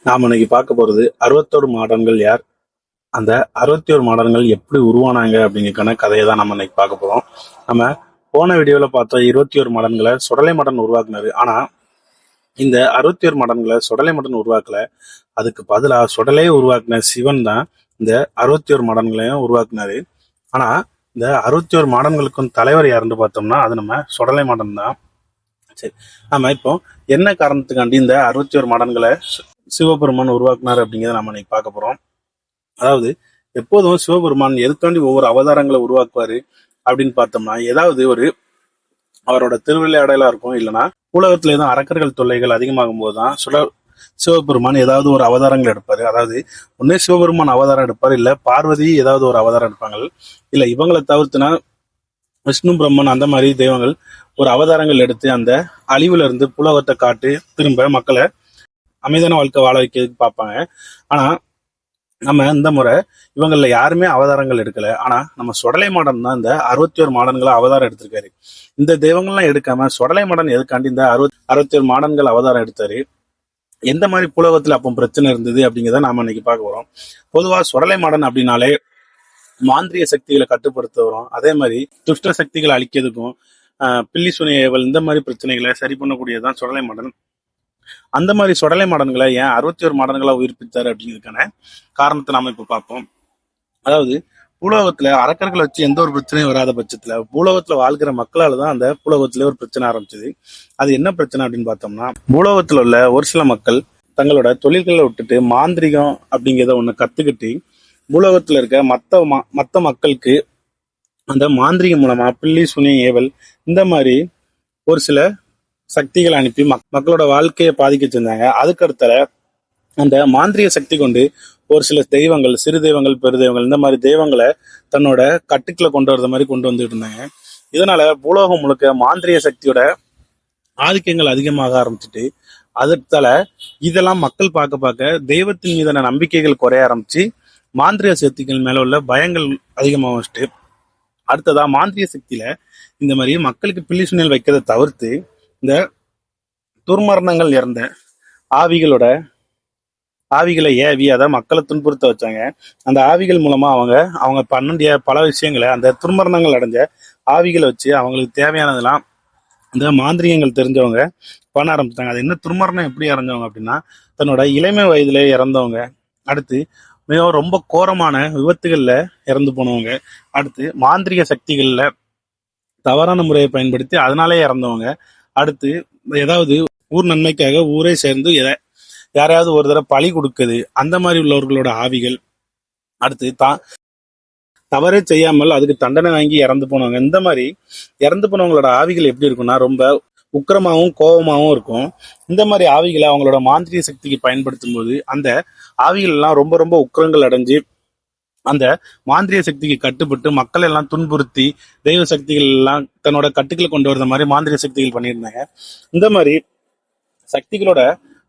நாம இன்னைக்கு பார்க்க போறது 61 மாடன்கள் யார், அந்த 61 மாடன்கள் எப்படி உருவானாங்க அப்படிங்கறக்கான கதையை தான் நம்ம இன்னைக்கு பார்க்க போறோம். நம்ம போன வீடியோல பார்த்தோம் 21 மாடன்களை சுடலை மாடன் உருவாக்குனாரு. ஆனா இந்த 61 மாடன்களை சுடலை மாடன் உருவாக்கல, அதுக்கு பதிலா சுடலையே உருவாக்குன சிவன் தான் இந்த 61 மாடன்களையும் உருவாக்குனாரு. ஆனா இந்த 61 மாடன்களுக்கும் தலைவர் யாருன்னு பார்த்தோம்னா அது நம்ம சுடலை மாடன் தான். சரி, நம்ம இப்போ என்ன காரணத்துக்காண்டி இந்த 61 மாடன்களை சிவபெருமான் உருவாக்குனாரு அப்படிங்கிறத நம்ம இன்னைக்கு பார்க்க போறோம். அதாவது எப்போதும் சிவபெருமான் எதுக்காண்டி ஒவ்வொரு அவதாரங்களை உருவாக்குவாரு அப்படின்னு பார்த்தோம்னா, ஏதாவது ஒரு அவரோட திருவிளையாடலா இருக்கும், இல்லைன்னா உலகத்துல எதுவும் அரக்கர்கள் தொல்லைகள் அதிகமாகும் போதுதான் சிவபெருமான் ஏதாவது ஒரு அவதாரங்கள் எடுப்பாரு. அதாவது ஒன்னே சிவபெருமான் அவதாரம் எடுப்பாரு, இல்ல பார்வதி ஏதாவது ஒரு அவதாரம் எடுப்பாங்க, இல்ல இவங்களை தவிர்த்துனா விஷ்ணு பிரம்மன் அந்த மாதிரி தெய்வங்கள் ஒரு அவதாரங்கள் எடுத்து அந்த அழிவுல இருந்து புலகத்தை காட்டு திரும்ப மக்களை அமைதியான வாழ்க்கை வாழ வைக்கிறதுக்கு பார்ப்பாங்க. ஆனா நம்ம இந்த முறை இவங்கள யாருமே அவதாரங்கள் எடுக்கல. ஆனா நம்ம சுடலை மாடன் தான் இந்த 61 மாடன்களை அவதாரம் எடுத்திருக்காரு. இந்த தெய்வங்கள்லாம் எடுக்காம சுடலை மாடன் எதுக்காண்டி இந்த 61 மாடன்கள் அவதாரம் எடுத்தாரு, எந்த மாதிரி புலகத்துல அப்போ பிரச்சனை இருந்தது அப்படிங்கிறத நாம இன்னைக்கு பார்க்க போறோம். பொதுவா சுடலை மாடன் அப்படின்னாலே மாந்திரிய சக்திகளை கட்டுப்படுத்த வரும், அதே மாதிரி துஷ்ட சக்திகளை அழிக்கிறதுக்கும் பில்லி சுனி ஏவல் இந்த மாதிரி பிரச்சனைகளை சரி பண்ணக்கூடியதுதான் சுடலை மாடன். அந்த மாதிரி சுடலை மாடன்களை ஏன் 61 மாடன்களா உயிர்ப்பித்தாரு அப்படிங்கிறதுக்கான காரணத்தை நாம இப்ப பார்ப்போம். அதாவது பூலோகத்துல அரக்கர்களை வச்சு எந்த ஒரு பிரச்சனையும் வராத பட்சத்துல பூலோகத்துல வாழ்கிற மக்களால தான் அந்த பூலோகத்துல ஒரு பிரச்சனை ஆரம்பிச்சது. அது என்ன பிரச்சனை அப்படின்னு பார்த்தோம்னா, பூலோகத்துல உள்ள ஒரு சில மக்கள் தங்களோட தொழில்களை விட்டுட்டு மாந்திரிகம் அப்படிங்கிறத ஒண்ணு கத்துக்கிட்டு பூலோகத்துல இருக்க மத்த மக்களுக்கு அந்த மாந்திரிகம் மூலமா பில்லி சுனி ஏவல் இந்த மாதிரி ஒரு சில சக்திகளை அனுப்பி மக்களோட வாழ்க்கையை பாதிக்க செஞ்சாங்க. அதுக்கடுத்த அந்த மாந்திரிய சக்தி கொண்டு ஒரு சில தெய்வங்கள், சிறு தெய்வங்கள், பெரு தெய்வங்கள் இந்த மாதிரி தெய்வங்களை தன்னோட கட்டுக்குள்ள கொண்டு வரத மாதிரி கொண்டு வந்துட்டு இருந்தாங்க. இதனால பூலோகம் முழுக்க மாந்திரிய சக்தியோட ஆதிக்கங்கள் அதிகமாக ஆரம்பிச்சுட்டு, அதனால இதெல்லாம் மக்கள் பார்க்க பார்க்க தெய்வத்தின் மீதான நம்பிக்கைகள் குறைய ஆரம்பிச்சு மாந்திரிய சக்திகள் மேல உள்ள பயங்கள் அதிகமாக வச்சுட்டு, அடுத்ததா மாந்திரிய சக்தியில இந்த மாதிரி மக்களுக்கு பில்லி சுனியல் வைக்கிறத தவிர்த்து இந்த துர்மரணங்கள் இறந்த ஆவிகளை ஏவி அதை மக்களை துன்புறுத்த வச்சாங்க. அந்த ஆவிகள் மூலமா அவங்க பண்ண பல விஷயங்களை அந்த துர்மரணங்கள் அடைஞ்ச ஆவிகளை வச்சு அவங்களுக்கு தேவையானதெல்லாம் இந்த மாந்திரிகங்கள் தெரிஞ்சவங்க பண்ண ஆரம்பிச்சிட்டாங்க. அது என்ன துர்மரணம் எப்படி இறந்தவங்க அப்படின்னா, தன்னோட இளமை வயதுல இறந்தவங்க, அடுத்து மிகவும் ரொம்ப கோரமான விபத்துகள்ல இறந்து போனவங்க, அடுத்து மாந்திரிக சக்திகள்ல தவறான முறையை பயன்படுத்தி அதனாலே இறந்தவங்க, அடுத்து ஏதாவது ஊர் நன்மைக்காக ஊரே சேர்ந்து யாரையாவது ஒரு தடவை பழி கொடுக்குது அந்த மாதிரி உள்ளவர்களோட ஆவிகள், அடுத்து தவறே செய்யாமல் அதுக்கு தண்டனை வாங்கி இறந்து போனவங்க, இந்த மாதிரி இறந்து போனவங்களோட ஆவிகள் எப்படி இருக்கும்னா ரொம்ப உக்கிரமாகவும் கோபமாகவும் இருக்கும். இந்த மாதிரி ஆவிகளை அவங்களோட மாந்திரிய சக்திக்கு பயன்படுத்தும் போது அந்த ஆவிகள் எல்லாம் ரொம்ப ரொம்ப உக்கிரங்கள் அடைஞ்சு அந்த மாந்திரிய சக்திக்கு கட்டுப்பட்டு மக்கள் எல்லாம் துன்புறுத்தி தெய்வ சக்திகள் எல்லாம் தன்னோட கட்டுக்களை கொண்டு வரத மாதிரி மாந்திரிய சக்திகள் பண்ணியிருந்தாங்க. இந்த மாதிரி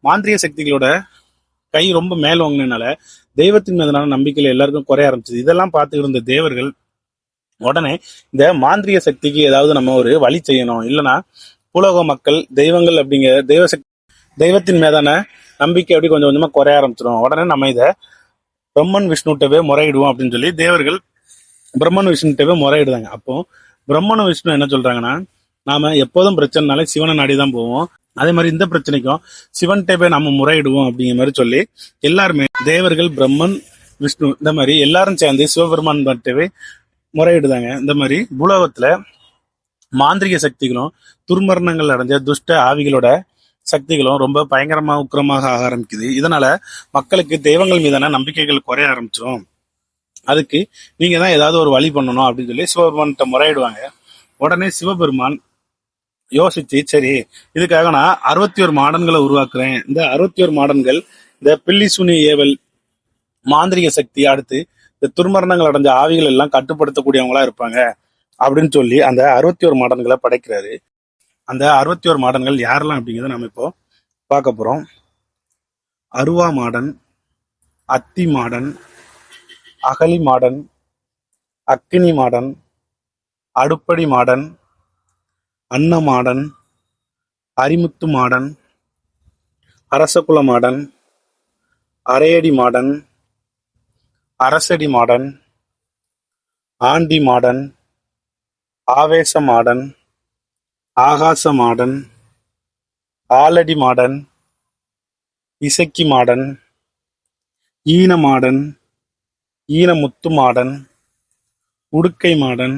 மாந்திரிய சக்திகளோட கை ரொம்ப மேல் வாங்கினால தெய்வத்தின் மீதான நம்பிக்கையில எல்லாருக்கும் குறைய ஆரம்பிச்சது. இதெல்லாம் பார்த்துக்கிட்டு இருந்த தேவர்கள் உடனே இந்த மாந்திரிய சக்திக்கு ஏதாவது நம்ம ஒரு வழி செய்யணும், இல்லைன்னா புலோக மக்கள் தெய்வங்கள் அப்படிங்கிற தெய்வத்தின் மீதான நம்பிக்கை அப்படி கொஞ்சம் கொஞ்சமா குறைய ஆரம்பிச்சிடும். உடனே நம்ம இதை பிரம்மன் விஷ்ணுட்டவே முறையிடுவோம் அப்படின்னு சொல்லி தேவர்கள் பிரம்மன் விஷ்ணுட்டவே முறையிடுதாங்க. அப்போ பிரம்மன் விஷ்ணு என்ன சொல்றாங்கன்னா, நாம எப்போதும் பிரச்சனைனாலே சிவனை நாடிதான் போவோம், அதே மாதிரி இந்த பிரச்சனைக்கும் சிவன்கிட்ட போய் நம்ம முறையிடுவோம் அப்படிங்கிற மாதிரி சொல்லி எல்லாருமே தேவர்கள், பிரம்மன், விஷ்ணு இந்த மாதிரி எல்லாரும் சேர்ந்து சிவபெருமான் கிட்டவே முறையிடுதாங்க. இந்த மாதிரி பூலோகத்துல மாந்திரிக சக்திகளும் துர்மரணங்கள் அடைஞ்ச துஷ்ட ஆவிகளோட சக்திகளும் ரொம்ப பயங்கரமா உக்கிரமாக ஆக ஆரம்பிக்குது. இதனால மக்களுக்கு தெய்வங்கள் மீதான நம்பிக்கைகள் குறைய ஆரம்பிச்சிடும். அதுக்கு நீங்க தான் ஏதாவது ஒரு வழி பண்ணணும் அப்படின்னு சொல்லி சிவபெருமான்கிட்ட முறையிடுவாங்க. உடனே சிவபெருமான் யோசிச்சு, சரி இதுக்காக நான் 61 மாடன்களை உருவாக்குறேன், இந்த 61 மாடன்கள் இந்த பில்லி சுனி ஏவல், மாந்திரிக சக்தி, அடுத்து இந்த துர்மரணங்கள் அடைஞ்ச ஆவிகள் எல்லாம் கட்டுப்படுத்தக்கூடியவங்களா இருப்பாங்க அப்படின்னு சொல்லி அந்த 61 மாடன்களை படைக்கிறாரு. அந்த 61 மாடன்கள் யாரெல்லாம் அப்படிங்கிறத நம்ம இப்போ பார்க்க போறோம். அருவா மாடன், அத்தி மாடன், அகலி மாடன், அக்கினி மாடன், அடுப்படி மாடன், அன்னமாடன், அரிமுத்து மாடன், அரசகுல மாடன், அரையடி மாடன், அரசடி மாடன், ஆண்டி மாடன், ஆவேச மாடன், ஆகாச மாடன், ஆலடி மாடன், இசக்கி மாடன், ஈன மாடன், ஈனமுத்து மாடன், உடுக்கை மாடன்,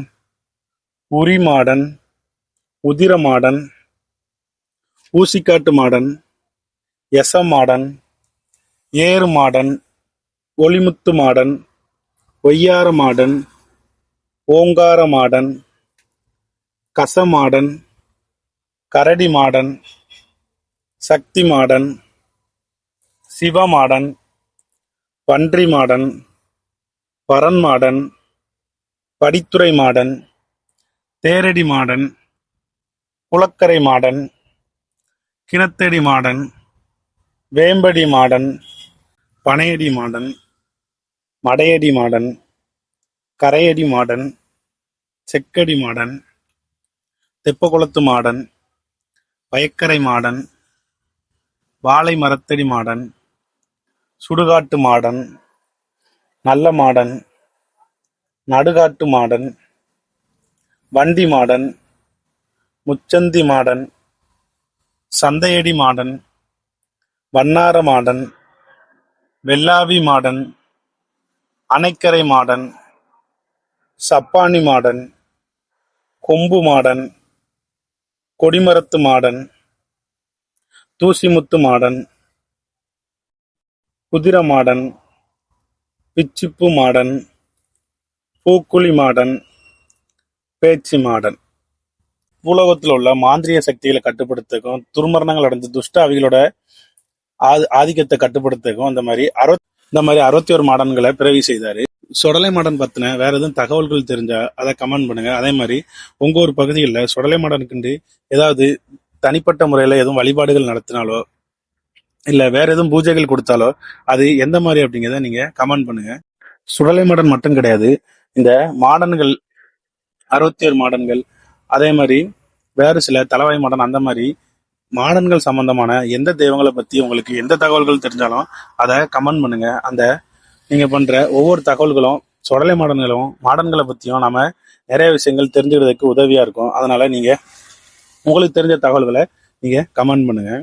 உரி மாடன், உதிர மாடன், ஊசிக்காட்டு மாடன், எச மாடன், ஏறு மாடன், ஒளிமுத்து மாடன், ஒய்யார மாடன், ஓங்கார மாடன், கசமாடன், கரடி மாடன், சக்தி மாடன், சிவமாடன், பன்றி மாடன், பரன் மாடன், படித்துறை மாடன், தேரடி மாடன், குளக்கரை மாடன், கிணத்தடி மாடன், வேம்படி மாடன், பனையடி மாடன், மடையடி மாடன், கரையடி மாடன், செக்கடி மாடன், தெப்பகுளத்து மாடன், வயக்கரை மாடன், வாழை மரத்தடி மாடன், சுடுகாட்டு மாடன், நல்ல மாடன், நடுகாட்டு மாடன், வண்டி மாடன், முச்சந்தி மாடன், சந்தையடி மாடன், வண்ணார மாடன், வெள்ளாவி மாடன், அணைக்கரை மாடன், சப்பானி மாடன், கொம்பு மாடன், கொடிமரத்து மாடன், தூசிமுத்து மாடன், குதிர மாடன், பிச்சிப்பு மாடன், பூக்குழி மாடன், பேச்சி மாடன். பூலோகத்தில் உள்ள மாந்திரிய சக்திகளை கட்டுப்படுத்துக்கும், துர்மரணங்கள் அடைஞ்ச துஷ்ட ஆவிகளோட ஆதிக்கத்தை கட்டுப்படுத்துக்கும் இந்த மாதிரி 61 மாடன்களை பிறவி செய்தாரு. சொடலை மாடன் பத்தின வேற எதுவும் தகவல்கள் தெரிஞ்சா அதை கமெண்ட் பண்ணுங்க. அதே மாதிரி உங்க ஒரு பகுதியில் சொடலை மாடனுக்கு ஏதாவது தனிப்பட்ட முறையில எதுவும் வழிபாடுகள் நடத்தினாலோ இல்ல வேற எதுவும் பூஜைகள் கொடுத்தாலோ அது எந்த மாதிரி அப்படிங்கிறத நீங்க கமெண்ட் பண்ணுங்க. சுடலை மாடன் மட்டும் கிடையாது, இந்த மாடன்கள் 61 மாடன்கள், அதே மாதிரி வேறு சில தலவாய் மாடன், அந்த மாதிரி மாடன்கள் சம்பந்தமான எந்த தெய்வங்களை பத்தி உங்களுக்கு எந்த தகவல்கள் தெரிஞ்சாலும் அதை கமெண்ட் பண்ணுங்க. அந்த நீங்க பண்ற ஒவ்வொரு தகவல்களும் சொடலை மாடன்களும் மாடன்களை பத்தியும் நாம நிறைய விஷயங்கள் தெரிஞ்சுக்கிறதுக்கு உதவியா இருக்கும். அதனால நீங்க உங்களுக்கு தெரிஞ்ச தகவல்களை நீங்க கமெண்ட் பண்ணுங்க.